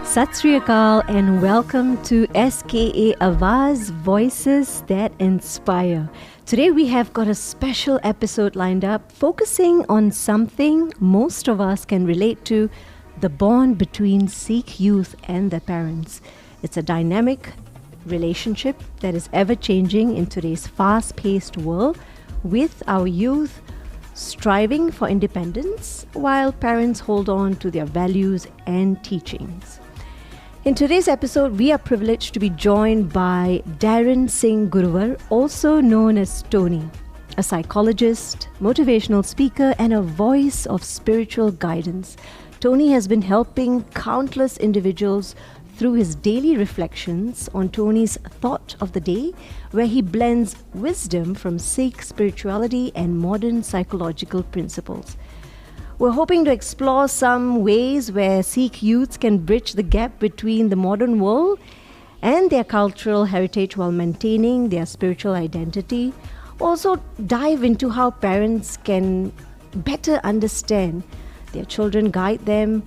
Sat Sri Akal and welcome to SKA Awaaz, Voices That Inspire. Today we have got a special episode lined up focusing on something most of us can relate to, the bond between Sikh youth and their parents. It's a dynamic relationship that is ever changing in today's fast-paced world, with our youth striving for independence while parents hold on to their values and teachings. In today's episode, we are privileged to be joined by Darin Singhguruvar, also known as Tony, a psychologist, motivational speaker, and a voice of spiritual guidance. Tony has been helping countless individuals through his daily reflections on Tony's Thought of the Day, where he blends wisdom from Sikh spirituality and modern psychological principles. We're hoping to explore some ways where Sikh youths can bridge the gap between the modern world and their cultural heritage while maintaining their spiritual identity. Also dive into how parents can better understand their children, guide them,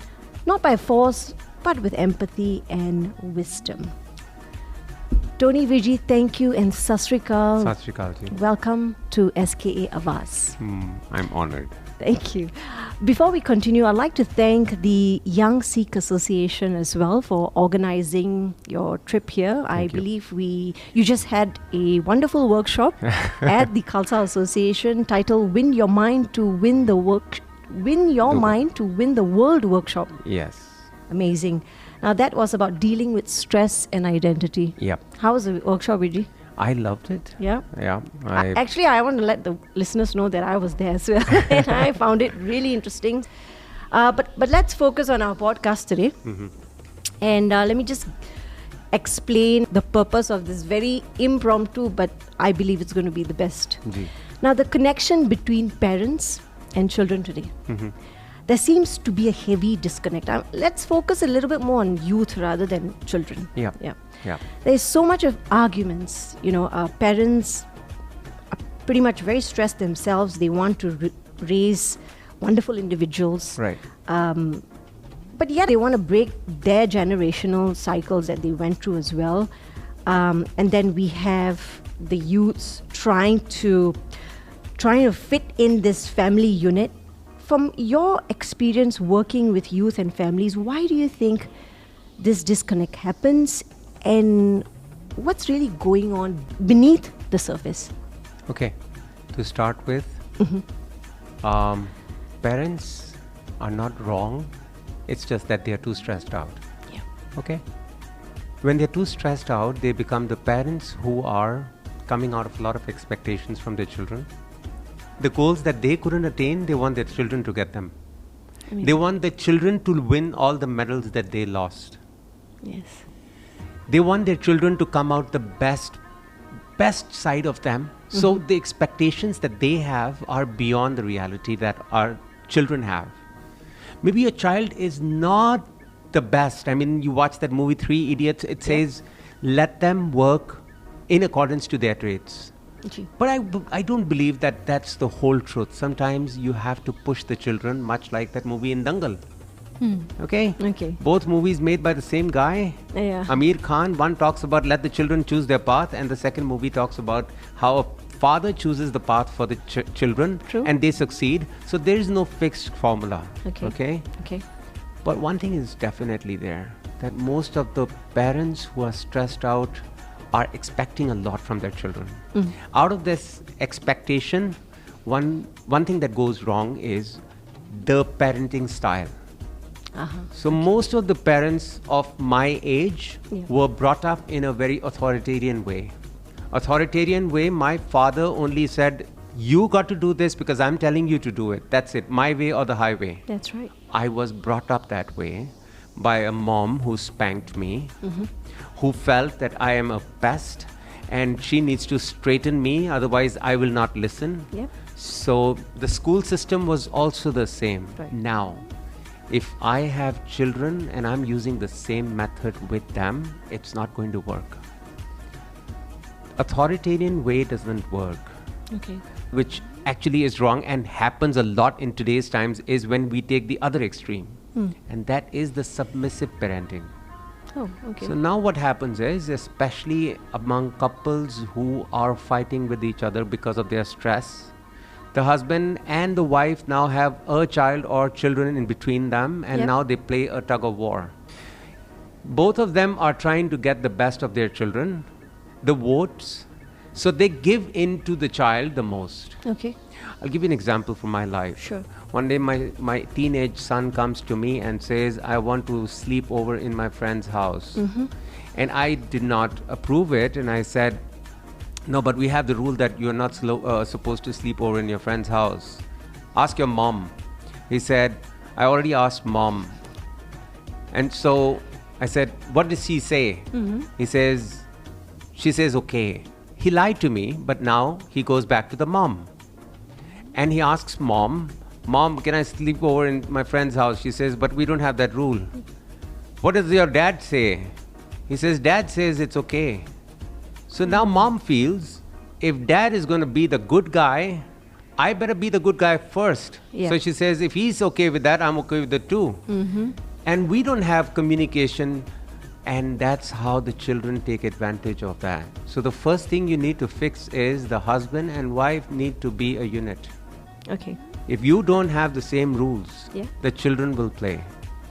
not by force, but with empathy and wisdom. Tony Viji, thank you, and Sat Sri Akal. Sat Sri Akal ji. Welcome to SKA Awaaz. I'm honored. Thank you. Before we continue, I'd like to thank the Young Sikh Association as well for organizing your trip here. I believe you just had a wonderful workshop at the Khalsa Association titled Win Your Mind to Win the Mind to Win the World workshop. Yes. Amazing. Now that was about dealing with stress and identity. Yep. How was the workshop, Vijay? I loved it. Yeah? Yeah. Actually, I want to let the listeners know that I was there as well. And I found it really interesting. But let's focus on our podcast today. Mm-hmm. And let me just explain the purpose of this very impromptu, but I believe it's going to be the best. Ji. Now, the connection between parents and children today. Mm-hmm. There seems to be a heavy disconnect. Let's focus a little bit more on youth rather than children. Yeah. There's so much of arguments. Parents are pretty much very stressed themselves. They want to raise wonderful individuals. Right. But yeah, they want to break their generational cycles that they went through as well. And then we have the youths trying to fit in this family unit. From your experience working with youth and families, why do you think this disconnect happens, and what's really going on beneath the surface? Okay. To start with, parents are not wrong. It's just that they are too stressed out. Yeah. Okay. When they're too stressed out, they become the parents who are coming out of a lot of expectations from their children. The goals that they couldn't attain, they want their children to get them. They want their children to win all the medals that they lost. Yes. They want their children to come out the best side of them. So the expectations that they have are beyond the reality that our children have. Maybe your child is not the best. I mean, you watch that movie 3 Idiots, it says, let them work in accordance to their traits. But I don't believe that that's the whole truth. Sometimes you have to push the children, much like that movie in Dangal. Okay? Both movies made by the same guy. Yeah. Amir Khan, one talks about let the children choose their path, and the second movie talks about how a father chooses the path for the children. True. And they succeed. So there is no fixed formula. Okay. But one thing is definitely there, that most of the parents who are stressed out are expecting a lot from their children. Out of this expectation, one thing that goes wrong is the parenting style. So most of the parents of my age were brought up in a very authoritarian way. My father only said, you got to do this because I'm telling you to do it. That's it, my way or the highway. That's right. I was brought up that way by a mom who spanked me, who felt that I am a pest and she needs to straighten me, otherwise I will not listen. Yep. So the school system was also the same. Right. Now, if I have children and I'm using the same method with them, it's not going to work. Authoritarian way doesn't work. Okay. Which actually is wrong and happens a lot in today's times is when we take the other extreme. And that is the submissive parenting. Oh, okay. So now what happens is, especially among couples who are fighting with each other because of their stress, the husband and the wife now have a child or children in between them, and Yep. now they play a tug of war. Both of them are trying to get the best of their children, the votes, so they give in to the child the most. Okay. I'll give you an example from my life. Sure. One day my teenage son comes to me and says, I want to sleep over in my friend's house. And I did not approve it, and I said, no, but we have the rule that you're not supposed to sleep over in your friend's house. Ask your mom. He said, I already asked mom. And so I said, what does she say? He says, she says, okay. He lied to me, but now he goes back to the mom. And he asks mom, can I sleep over in my friend's house? She says, but we don't have that rule. What does your dad say? He says, dad says it's okay. So now mom feels, if dad is going to be the good guy, I better be the good guy first. Yeah. So she says, if he's okay with that, I'm okay with it too. And we don't have communication, and that's how the children take advantage of that. So the first thing you need to fix is the husband and wife need to be a unit. Okay. If you don't have the same rules, Yeah. the children will play.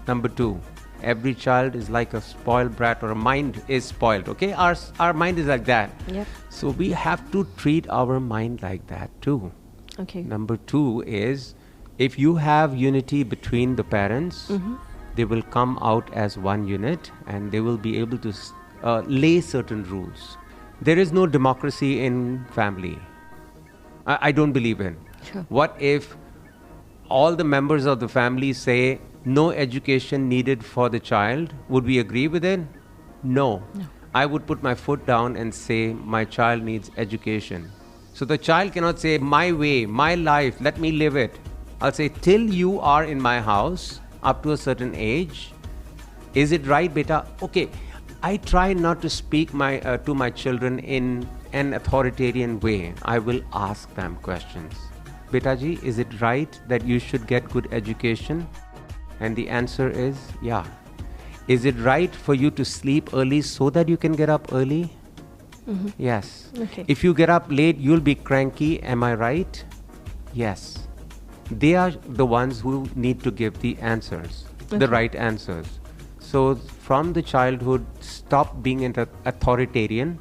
Number two, every child is like a spoiled brat, or a mind is spoiled, okay? Our mind is like that. Yep. So we have to treat our mind like that too. Okay. Number two is, if you have unity between the parents, they will come out as one unit, and they will be able to lay certain rules. There is no democracy in family. I don't believe in. Sure. What if all the members of the family say no education needed for the child? Would we agree with it? No. I would put my foot down and say my child needs education. So the child cannot say, my way, my life, let me live it. I'll say, till you are in my house, up to a certain age, is it right, beta? Okay, I try not to speak to my children in an authoritarian way. I will ask them questions. Beta ji, is it right that you should get good education? And the answer is, yeah. Is it right for you to sleep early so that you can get up early? Yes. Okay. If you get up late, you'll be cranky. Am I right? Yes. They are the ones who need to give the answers, the right answers. So from the childhood, stop being an authoritarian,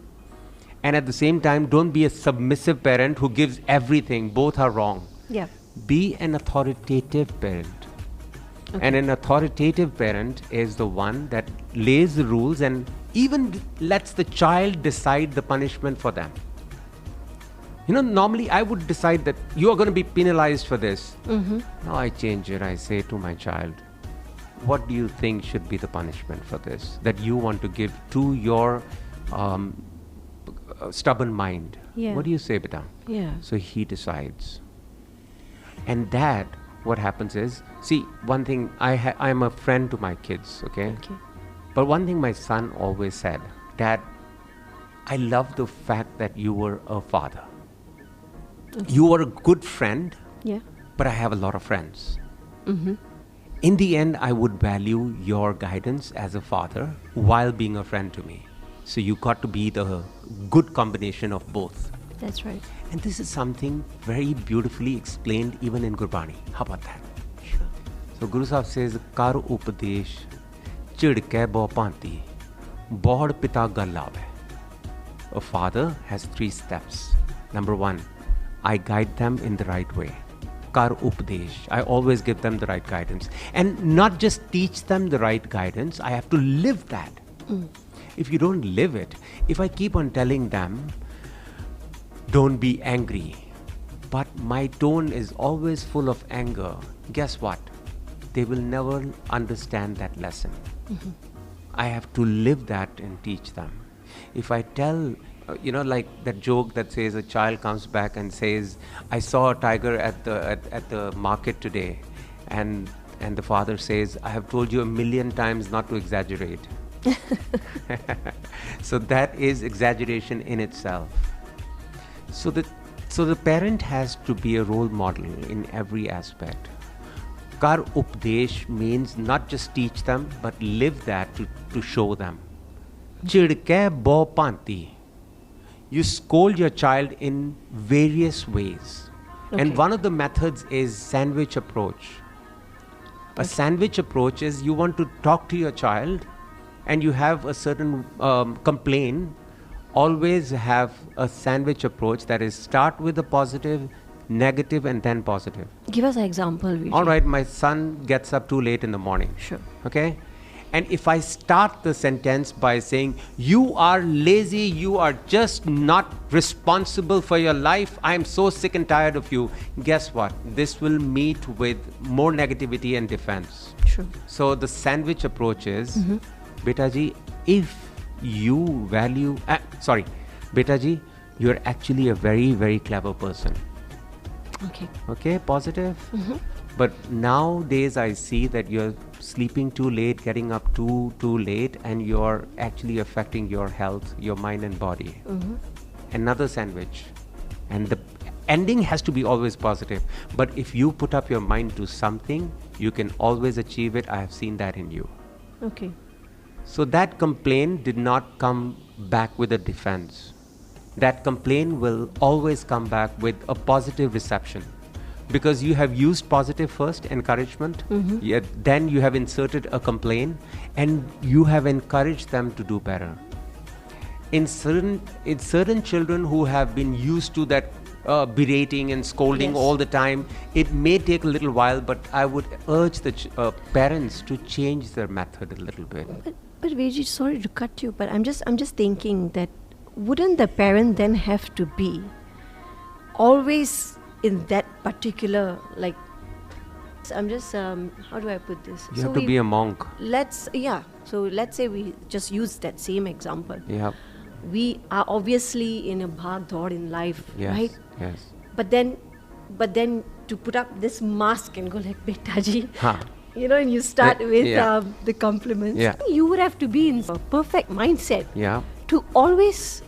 and at the same time, don't be a submissive parent who gives everything. Both are wrong. Yeah. Be an authoritative parent. And an authoritative parent is the one that lays the rules and even lets the child decide the punishment for them. You know, normally I would decide that you are going to be penalized for this. Now I change it. I say to my child, what do you think should be the punishment for this that you want to give to your stubborn mind? Yeah. What do you say, beta? Yeah. So he decides. And that, what happens is, see, one thing, I'm a friend to my kids, okay? But one thing my son always said, Dad, I love the fact that you were a father. You were a good friend, Yeah. but I have a lot of friends. In the end, I would value your guidance as a father while being a friend to me. So you got to be the good combination of both. That's right. And this is something very beautifully explained even in Gurbani. How about that? Sure. So Guru Sahib says, Kar upadesh, chidke bo panti, bod pita gallave. A father has 3 steps. Number 1, I guide them in the right way. Kar upadesh. I always give them the right guidance. And not just teach them the right guidance, I have to live that. If you don't live it, if I keep on telling them, don't be angry, but my tone is always full of anger, guess what? They will never understand that lesson. I have to live that and teach them. If I tell, like that joke that says a child comes back and says, I saw a tiger at the market today, and the father says, I have told you 1,000,000 times not to exaggerate. So that is exaggeration in itself. So the parent has to be a role model in every aspect. Kar updesh means not just teach them, but live that to show them. Chidke bo panti. You scold your child in various ways. Okay. And one of the methods is sandwich approach. A sandwich approach is you want to talk to your child and you have a certain complaint. Always have a sandwich approach, that is start with a positive, negative and then positive. Give us an example, Vijay. All right, my son gets up too late in the morning. Sure. Okay? And if I start the sentence by saying, you are lazy, you are just not responsible for your life, I am so sick and tired of you, guess what? This will meet with more negativity and defense. Sure. So the sandwich approach is, Beta ji, if you value, Beta ji, you're actually a very, very clever person. Okay, positive. But nowadays I see that you're sleeping too late, getting up too late, and you're actually affecting your health, your mind and body. Another sandwich. And the ending has to be always positive. But if you put up your mind to something, you can always achieve it. I have seen that in you. Okay. So that complaint did not come back with a defense. That complaint will always come back with a positive reception. Because you have used positive first, encouragement, yet then you have inserted a complaint and you have encouraged them to do better. In certain children who have been used to that berating and scolding all the time, it may take a little while, but I would urge the parents to change their method a little bit. But Vijay, sorry to cut you, but I'm just thinking that wouldn't the parent then have to be always in that particular, like, I'm just, how do I put this? You have to be a monk. So let's say we just use that same example. Yeah. We are obviously in a bhag-dod in life, right? Yes. But then to put up this mask and go like, Beta ji, and you start with the compliments. Yeah. You would have to be in a perfect mindset to always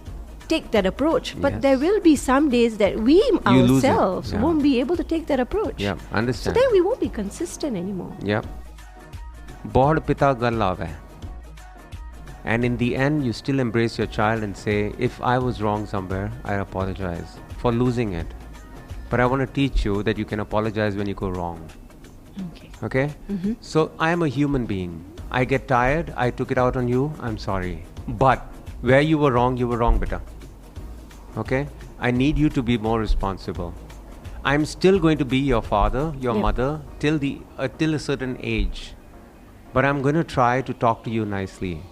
take that approach. But there will be some days that we ourselves won't be able to take that approach. Yeah, understand. So then we won't be consistent anymore. Yeah. Bod pita gal aave. And in the end, you still embrace your child and say, if I was wrong somewhere, I apologize for losing it. But I want to teach you that you can apologize when you go wrong. Okay? So I am a human being. I get tired, I took it out on you, I'm sorry. But where you were wrong, beta. Okay? I need you to be more responsible. I'm still going to be your father, your mother, till a certain age. But I'm going to try to talk to you nicely.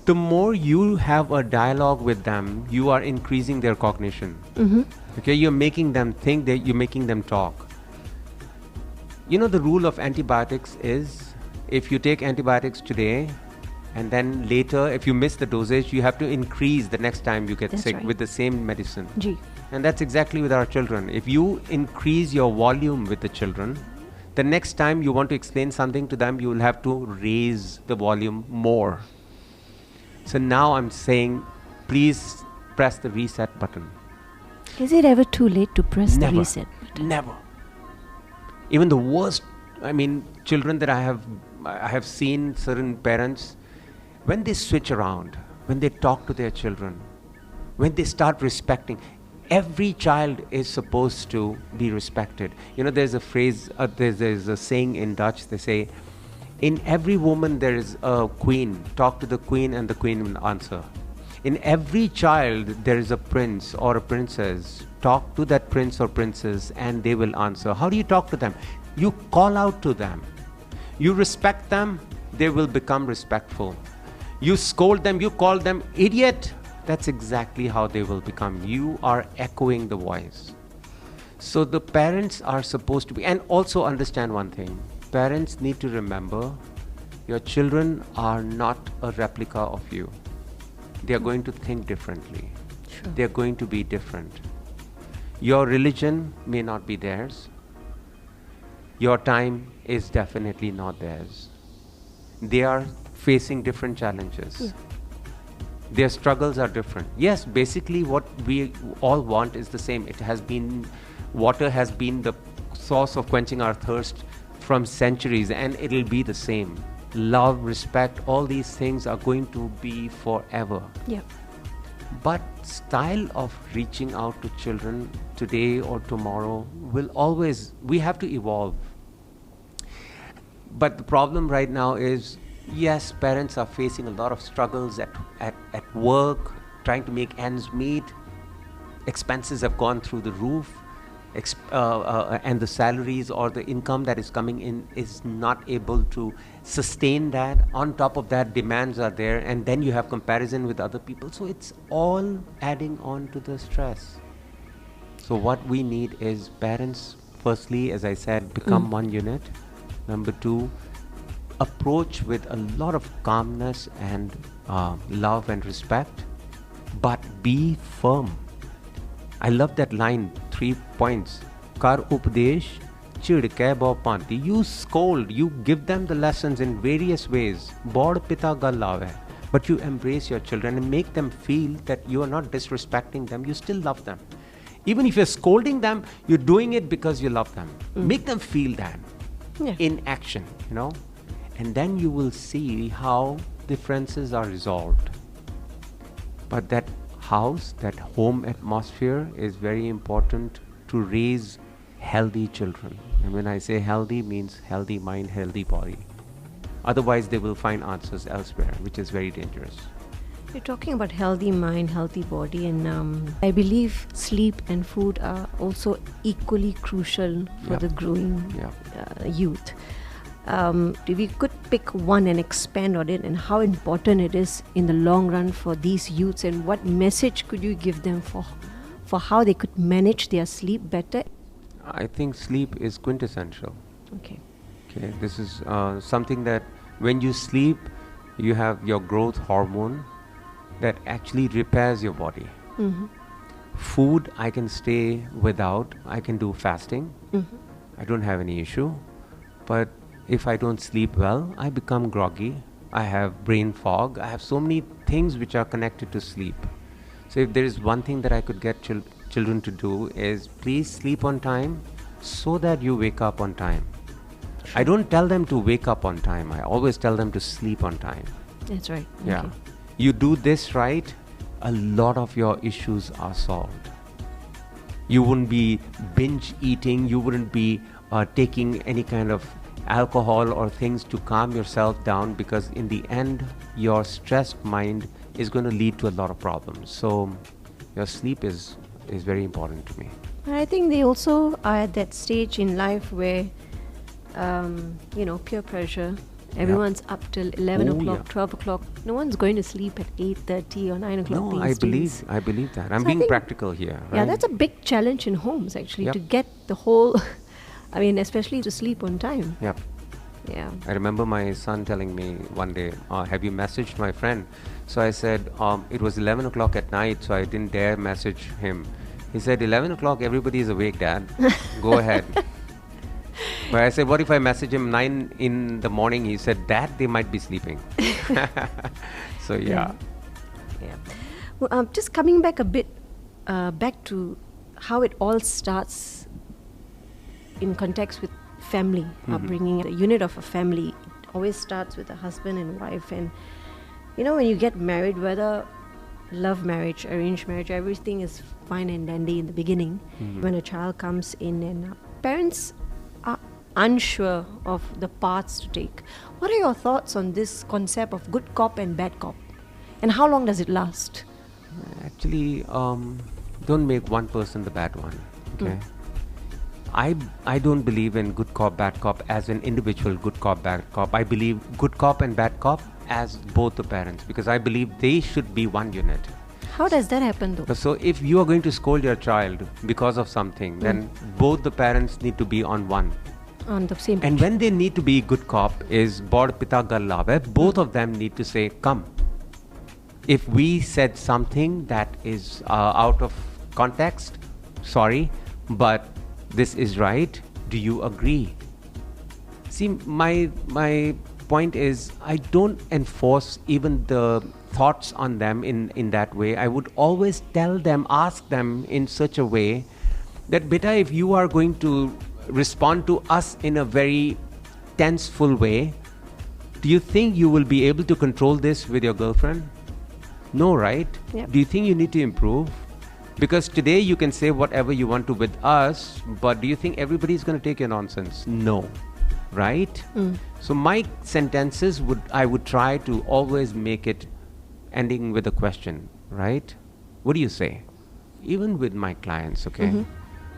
The more you have a dialogue with them, you are increasing their cognition. Okay, you're making them think, that you're making them talk. You know, the rule of antibiotics is, if you take antibiotics today, and then later, if you miss the dosage, you have to increase the next time you get sick with the same medicine. And that's exactly with our children. If you increase your volume with the children, the next time you want to explain something to them, you will have to raise the volume more. So now I'm saying, please press the reset button. Is it ever too late to press the reset button? Never. Even the worst, children that I have seen, certain parents, when they switch around, when they talk to their children, when they start respecting, every child is supposed to be respected. You know, there's a phrase, there's a saying in Dutch, they say, in every woman there is a queen. Talk to the queen and the queen will answer. In every child there is a prince or a princess. Talk to that prince or princess and they will answer. How do you talk to them? You call out to them. You respect them, they will become respectful. You scold them, you call them idiot. That's exactly how they will become. You are echoing the voice. So the parents are supposed to be, and also understand one thing. Parents need to remember, your children are not a replica of you. They are going to think differently. They are going to be different. Your religion may not be theirs. Your time is definitely not theirs. They are facing different challenges. Their struggles are different. Yes, basically what we all want is the same. Water has been the source of quenching our thirst from centuries, and it'll be the same. Love, respect, all these things are going to be forever. Yeah. But style of reaching out to children today or tomorrow will always, we have to evolve. But the problem right now is, yes, parents are facing a lot of struggles at work, trying to make ends meet. Expenses have gone through the roof, and the salaries or the income that is coming in is not able to sustain that. On top of that, demands are there, and then you have comparison with other people. So it's all adding on to the stress. So what we need is parents, firstly, as I said, become one unit. Number two, approach with a lot of calmness and love and respect, but be firm. I love that line, 3 points. Kar updesh, chidke bo panti. You scold, you give them the lessons in various ways. Bod pita gal aave. But you embrace your children and make them feel that you are not disrespecting them, you still love them. Even if you're scolding them, you're doing it because you love them. Make them feel that in action, and then you will see how differences are resolved. But that house, that home atmosphere is very important to raise healthy children. And when I say healthy, means healthy mind, healthy body. Otherwise, they will find answers elsewhere, which is very dangerous. You're talking about healthy mind, healthy body, and I believe sleep and food are also equally crucial for the growing youth. If we could pick one and expand on it, and how important it is in the long run for these youths, and what message could you give them for how they could manage their sleep better? I think sleep is quintessential. Okay. This is something that when you sleep, you have your growth hormone that actually repairs your body. Food I can stay without. I can do fasting. I don't have any issue. But if I don't sleep well, I become groggy. I have brain fog. I have so many things which are connected to sleep. So if there is one thing that I could get children to do is, please sleep on time so that you wake up on time. I don't tell them to wake up on time. I always tell them to sleep on time. That's right. Yeah. Okay. You do this right, a lot of your issues are solved. You wouldn't be binge eating. You wouldn't be taking any kind of alcohol or things to calm yourself down, because in the end, your stressed mind is going to lead to a lot of problems. So your sleep is very important to me. I think they also are at that stage in life where, peer pressure. Everyone's up till 11 o'clock, 12 o'clock. No one's going to sleep at 8:30 or 9 o'clock. No, I believe that. I'm being practical here. Right? Yeah, that's a big challenge in homes, actually, to get the whole, especially to sleep on time. Yep. Yeah. I remember my son telling me one day, have you messaged my friend? So I said, it was 11 o'clock at night, so I didn't dare message him. He said, 11 o'clock, everybody is awake, Dad. Go ahead. But I said, what if I message him 9 in the morning? He said, Dad, they might be sleeping. So, yeah. Well, just coming back a bit, back to how it all starts in context with family, upbringing. The unit of a family always starts with a husband and wife. And, when you get married, whether love marriage, arranged marriage, everything is fine and dandy in the beginning. When a child comes in and parents are unsure of the paths to take. What are your thoughts on this concept of good cop and bad cop? And how long does it last? Actually, don't make one person the bad one. Okay. I don't believe in good cop, bad cop as an individual good cop, bad cop. I believe good cop and bad cop as both the parents, because I believe they should be one unit. How does that happen though? So if you are going to scold your child because of something, then both the parents need to be on the same page. And when they need to be good cop is bod pita gal lave, both of them need to say, come. If we said something that is out of context, sorry, but this is right, do you agree? See, my point is, I don't enforce even the thoughts on them in that way. I would always tell them, ask them in such a way that, beta, if you are going to respond to us in a very tenseful way, do you think you will be able to control this with your girlfriend? No, right? Yep. Do you think you need to improve? Because today you can say whatever you want to with us, but do you think everybody's going to take your nonsense? No, right? So my sentences I would try to always make it ending with a question, right? What do you say? Even with my clients, okay?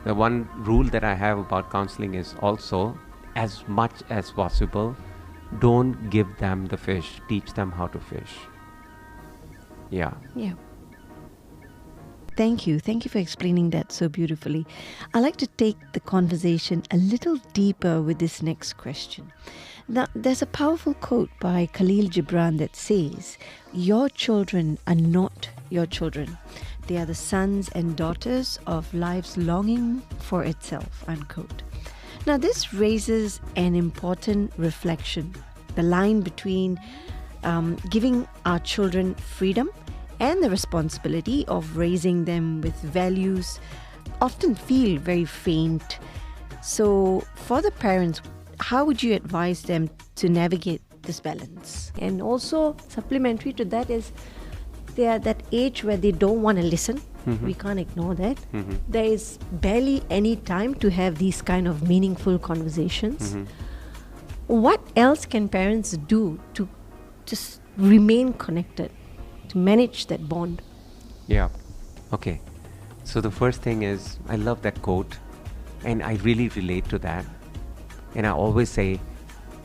The one rule that I have about counseling is also, as much as possible, don't give them the fish, teach them how to fish. Yeah. Yeah. Thank you. Thank you for explaining that so beautifully. I'd like to take the conversation a little deeper with this next question. Now, there's a powerful quote by Khalil Gibran that says, "Your children are not your children. They are the sons and daughters of life's longing for itself," unquote. Now, this raises an important reflection. The line between giving our children freedom and the responsibility of raising them with values often feel very faint. So, for the parents, how would you advise them to navigate this balance? And also, supplementary to that is, they are at that age where they don't want to listen. We can't ignore that. There is barely any time to have these kind of meaningful conversations. What else can parents do to just remain connected, to manage that bond? Yeah. Okay. So the first thing is, I love that quote, and I really relate to that. And I always say,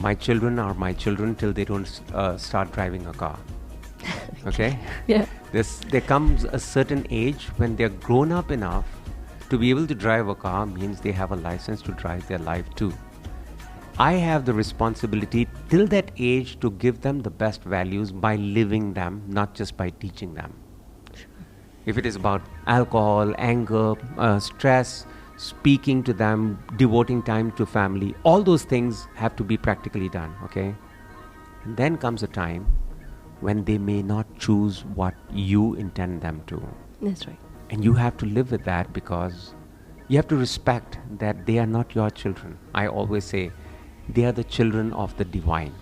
my children are my children till they don't start driving a car. Okay? Yeah. There comes a certain age when they're grown up enough to be able to drive a car, means they have a license to drive their life too. I have the responsibility till that age to give them the best values by living them, not just by teaching them. If it is about alcohol, anger, stress, speaking to them, devoting time to family, all those things have to be practically done, okay? And then comes a time when they may not choose what you intend them to. That's right. And you have to live with that, because you have to respect that they are not your children. I always say, they are the children of the divine.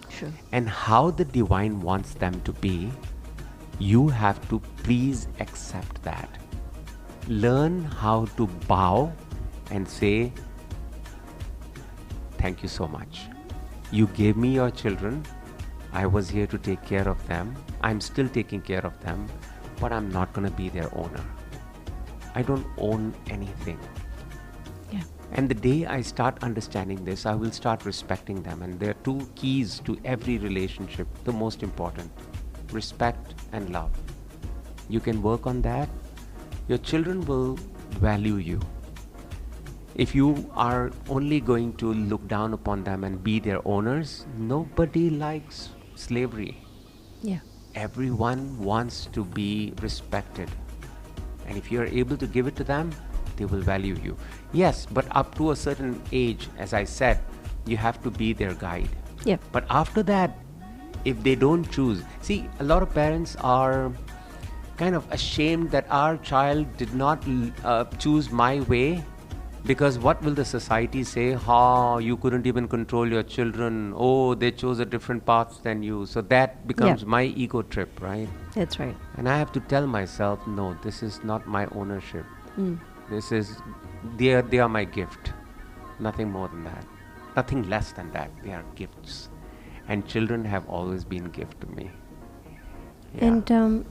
Sure. And how the divine wants them to be, you have to please accept that. Learn how to bow and say, thank you so much. You gave me your children. I was here to take care of them. I'm still taking care of them, but I'm not going to be their owner. I don't own anything. Yeah. And the day I start understanding this, I will start respecting them. And there are two keys to every relationship, the most important: respect and love. You can work on that. Your children will value you. If you are only going to look down upon them and be their owners, nobody likes slavery. Yeah. Everyone wants to be respected. And if you're able to give it to them, they will value you. Yes, but up to a certain age, as I said, you have to be their guide. Yeah. But after that, if they don't choose, see, a lot of parents are kind of ashamed that our child did not choose my way, because what will the society say? You couldn't even control your children. Oh, they chose a different path than you. So that becomes my ego trip, right? That's right. And I have to tell myself, no, this is not my ownership. This is, they are my gift. Nothing more than that. Nothing less than that. They are gifts. And children have always been gift to me. Yeah. And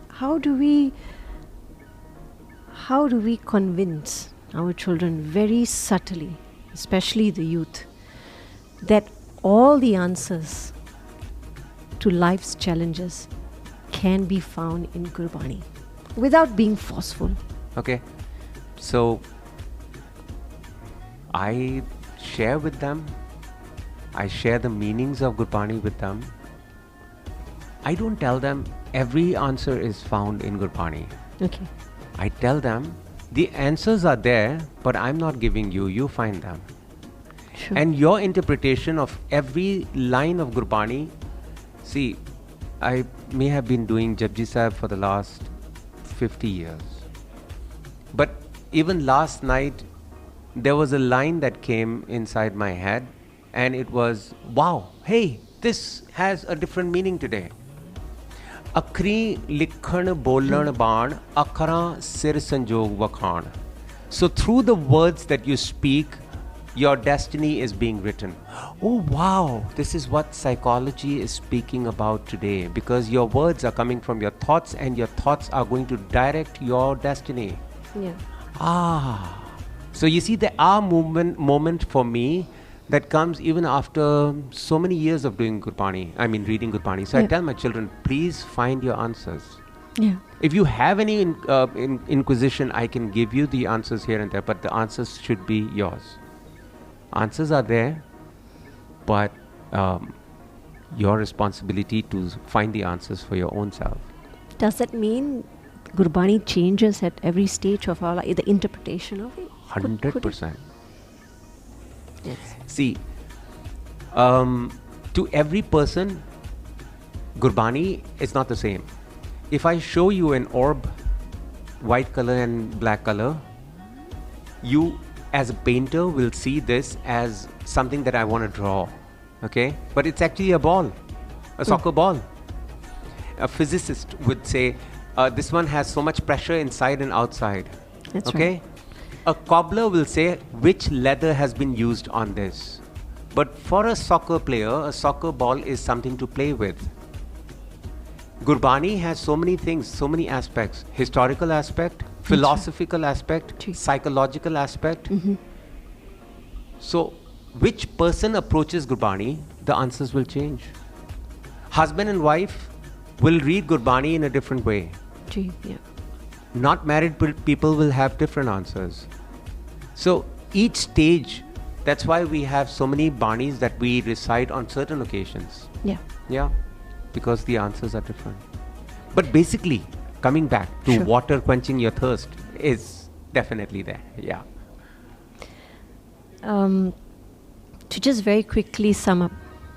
how do we convince our children very subtly, especially the youth, that all the answers to life's challenges can be found in Gurbani without being forceful? Okay. So I share with them. I share the meanings of Gurbani with them. I don't tell them every answer is found in Gurbani. Okay. I tell them the answers are there, but I'm not giving you. You find them. Sure. And your interpretation of every line of Gurbani, see, I may have been doing Japji Sahib for the last 50 years. But even last night, there was a line that came inside my head, and it was, wow, hey, this has a different meaning today. Akhri likhan bolan baan, akhara sir sanjog wakhan. So through the words that you speak, your destiny is being written. Oh wow, this is what psychology is speaking about today, because your words are coming from your thoughts, and your thoughts are going to direct your destiny. Yeah. So you see, the moment for me that comes even after so many years of doing Gurbani, reading Gurbani. So I tell my children, please find your answers. Yeah. If you have any inquisition, I can give you the answers here and there, but the answers should be yours. Answers are there, but your responsibility to find the answers for your own self. Does that mean Gurbani changes at every stage of our life, the interpretation of it? 100%. Yes. See, to every person, Gurbani is not the same. If I show you an orb, white color and black color, you as a painter will see this as something that I want to draw, okay? But it's actually a ball, a soccer ball. A physicist would say, this one has so much pressure inside and outside. That's okay? right. A cobbler will say, which leather has been used on this? But for a soccer player, a soccer ball is something to play with. Gurbani has so many things, so many aspects. Historical aspect, philosophical aspect, psychological aspect. Mm-hmm. So, which person approaches Gurbani, the answers will change. Husband and wife will read Gurbani in a different way. Yeah. Not married people will have different answers. So, each stage, that's why we have so many banis that we recite on certain occasions. Yeah. Yeah, because the answers are different. But basically, coming back to water quenching your thirst is definitely there. Yeah. To just very quickly sum up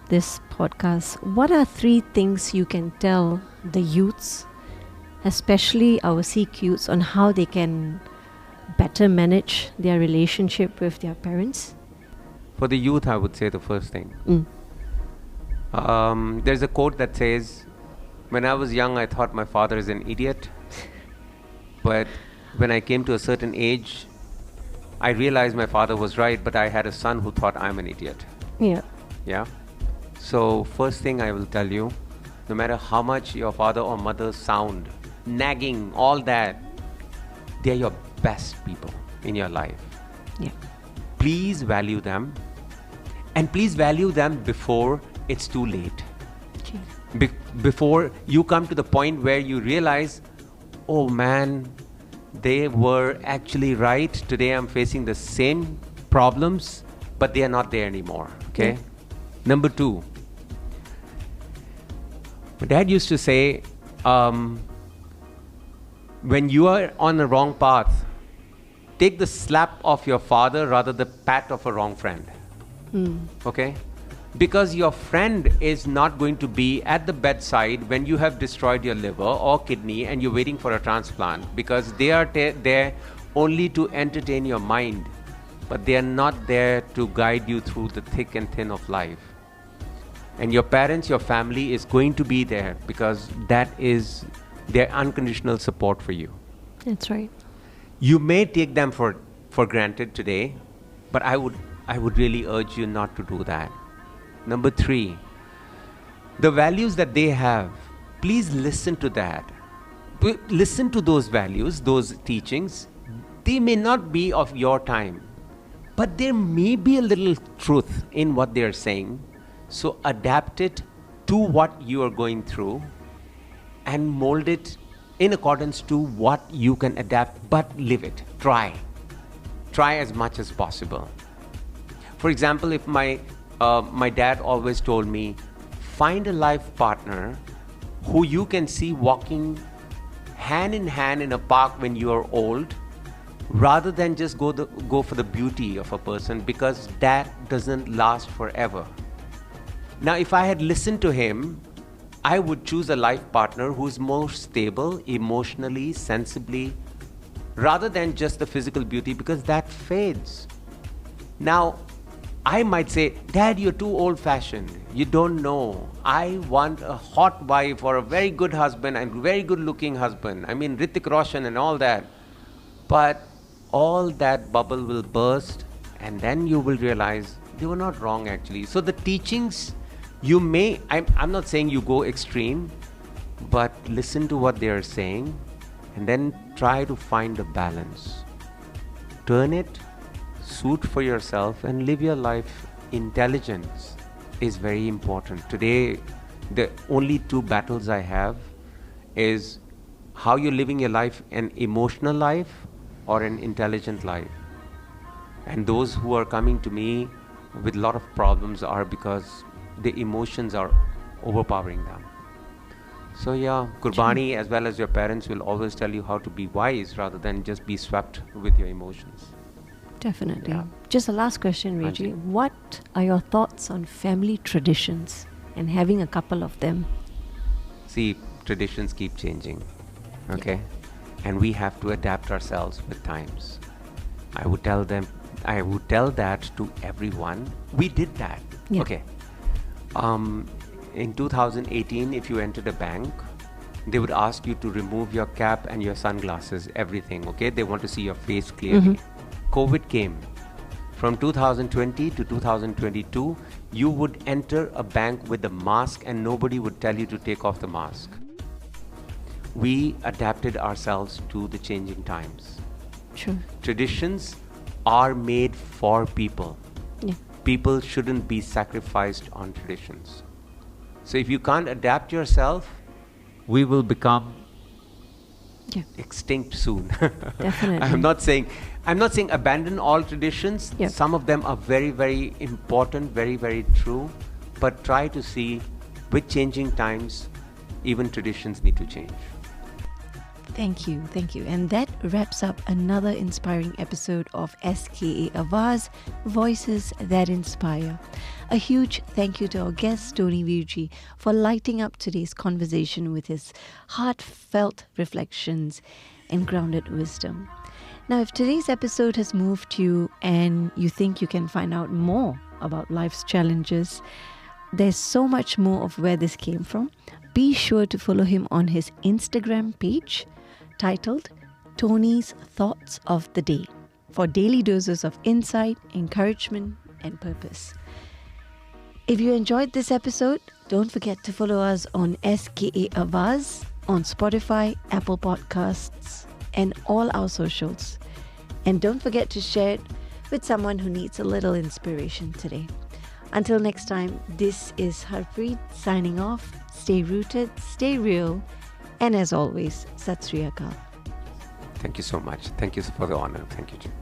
this podcast, what are 3 things you can tell the youths, especially our Sikh youths, on how they can better manage their relationship with their parents? For the youth, I would say the first thing. There's a quote that says, when I was young, I thought my father is an idiot. But when I came to a certain age, I realized my father was right, but I had a son who thought I'm an idiot. Yeah. Yeah. So first thing I will tell you, no matter how much your father or mother sound, nagging, all that, they're your best people in your life. Yeah. Please value them, and please value them before it's too late. Before you come to the point where you realize, oh man, they were actually right. Today I'm facing the same problems, but they are not there anymore. Okay. Yeah. Number 2, my dad used to say, when you are on the wrong path, take the slap of your father rather than the pat of a wrong friend. Okay? Because your friend is not going to be at the bedside when you have destroyed your liver or kidney and you're waiting for a transplant, because they are there only to entertain your mind, but they are not there to guide you through the thick and thin of life. And your parents, your family is going to be there because that is their unconditional support for you. That's right. You may take them for granted today, but I would really urge you not to do that. Number 3, the values that they have, please listen to that. Listen to those values, those teachings. They may not be of your time, but there may be a little truth in what they are saying. So adapt it to what you are going through and mold it in accordance to what you can adapt, but live it. Try as much as possible. For example, if my dad always told me, find a life partner who you can see walking hand in hand in a park when you are old, rather than just go for the beauty of a person, because that doesn't last forever. Now, if I had listened to him, I would choose a life partner who's more stable emotionally, sensibly, rather than just the physical beauty, because that fades. Now, I might say, Dad, you're too old-fashioned. You don't know. I want a hot wife or a very good husband and very good-looking husband. I mean, Hrithik Roshan and all that. But all that bubble will burst, and then you will realize they were not wrong actually. So the teachings, I'm not saying you go extreme, but listen to what they are saying and then try to find a balance. Turn it, suit for yourself, and live your life. Intelligence is very important. Today, the only two battles I have is how you're living your life, an emotional life or an intelligent life. And those who are coming to me with a lot of problems are because the emotions are overpowering them. So yeah, Gurbani as well as your parents will always tell you how to be wise rather than just be swept with your emotions. Definitely. Yeah. Just a last question, Reggie. Anji. What are your thoughts on family traditions and having a couple of them? See, traditions keep changing, okay? And we have to adapt ourselves with times. I would tell that to everyone. We did that. Yeah. Okay. In 2018, if you entered a bank, they would ask you to remove your cap and your sunglasses, everything, okay? They want to see your face clearly. COVID came. From 2020 to 2022, you would enter a bank with a mask and nobody would tell you to take off the mask. We adapted ourselves to the changing times. True. Traditions are made for people. Yeah. People shouldn't be sacrificed on traditions. So if you can't adapt yourself, we will become extinct soon. Definitely. I'm not saying abandon all traditions. Yeah. Some of them are very, very important, very, very true. But try to see with changing times, even traditions need to change. Thank you. And that wraps up another inspiring episode of SKA Awaaz, Voices That Inspire. A huge thank you to our guest, Tony Virji, for lighting up today's conversation with his heartfelt reflections and grounded wisdom. Now, if today's episode has moved you and you think you can find out more about life's challenges, there's so much more of where this came from. Be sure to follow him on his Instagram page titled Tony's Thoughts of the Day for daily doses of insight, encouragement, and purpose. If you enjoyed this episode, don't forget to follow us on SKA Awaaz on Spotify, Apple Podcasts, and all our socials. And don't forget to share it with someone who needs a little inspiration today. Until next time, this is Harpreet signing off. Stay rooted, stay real, and as always, Sat Sri Akal. Thank you so much. Thank you for the honor. Thank you, Jim.